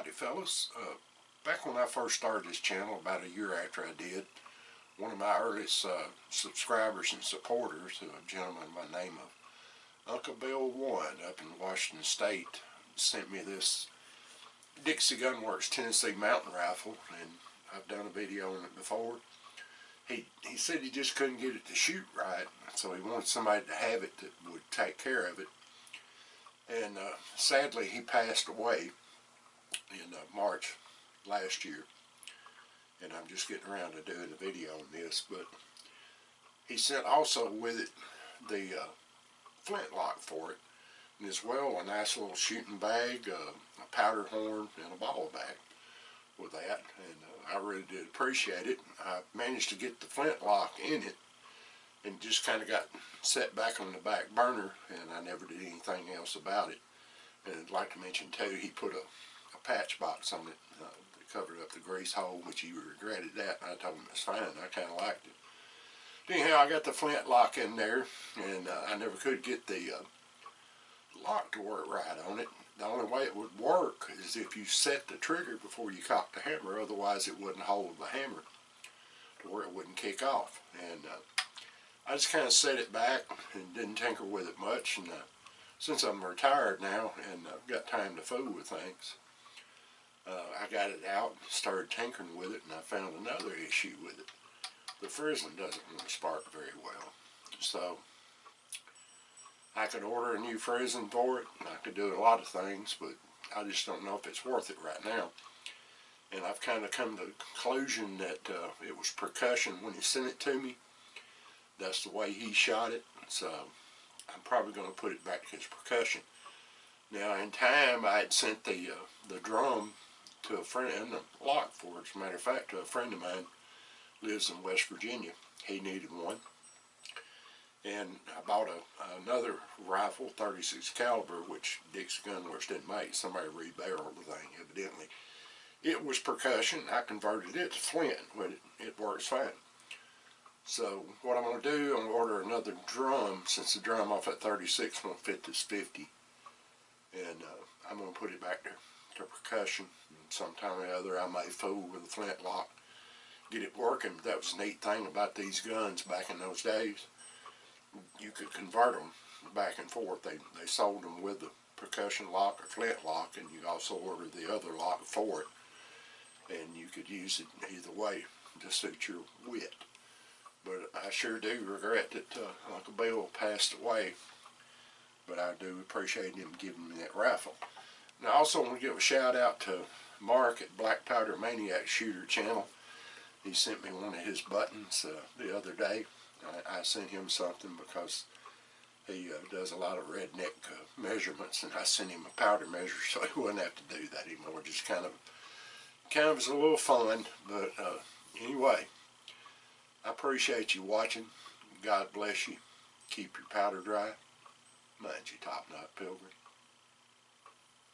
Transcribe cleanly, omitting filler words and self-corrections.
Howdy fellas. Back when I first started this channel, about a year after I did, one of my earliest subscribers and supporters, a gentleman by the name of Uncle Bill 1 up in Washington State, sent me this Dixie Gunworks Tennessee mountain rifle, and I've done a video on it before. He said he just couldn't get it to shoot right, so he wanted somebody to have it that would take care of it. And sadly, he passed away in March last year, and I'm just getting around to doing a video on this. But he sent also with it the flintlock for it, and as well a nice little shooting bag, a powder horn, and a ball bag with that. And I really did appreciate it. I managed to get the flintlock in it, and just kind of got set back on the back burner, and I never did anything else about it. And I'd like to mention too, he put a patch box on it that covered up the grease hole, which he regretted that. I told him it's fine, I kind of liked it. But anyhow, I got the flintlock in there, and I never could get the lock to work right on it. The only way it would work is if you set the trigger before you cock the hammer, otherwise it wouldn't hold the hammer to where it wouldn't kick off. And I just kind of set it back and didn't tinker with it much. And since I'm retired now and I've got time to fool with things, I got it out and started tinkering with it, and I found another issue with it. The frizzling doesn't want to spark very well. So I could order a new frizzling for it, and I could do a lot of things, but I just don't know if it's worth it right now. And I've kind of come to the conclusion that it was percussion when he sent it to me. That's the way he shot it, so I'm probably going to put it back to his percussion. Now, in time, I had sent the drum to a friend, and the lock for it, as a matter of fact, to a friend of mine who lives in West Virginia. He needed one. And I bought another rifle, 36 caliber, which Dixie Gunworks didn't make. Somebody rebarreled the thing, evidently. It was percussion. I converted it to flint, but it works fine. So what I'm going to do, I'm going to order another drum, since the drum off that 36 won't fit this 50. And I'm going to put it back to percussion. And sometime or other I may fool with a flintlock, get it working. That was a neat thing about these guns back in those days. You could convert them back and forth. They sold them with the percussion lock or flintlock, and you also ordered the other lock for it. And you could use it either way to suit your wit. But I sure do regret that Uncle Bill passed away. But I do appreciate him giving me that rifle. Now, I also want to give a shout out to Mark at Black Powder Maniac Shooter channel. He sent me one of his buttons the other day. I sent him something because he does a lot of redneck measurements, and I sent him a powder measure so he wouldn't have to do that anymore. Just kind of was a little fun. But anyway, I appreciate you watching. God bless you. Keep your powder dry. Mind your top knot, Pilgrim.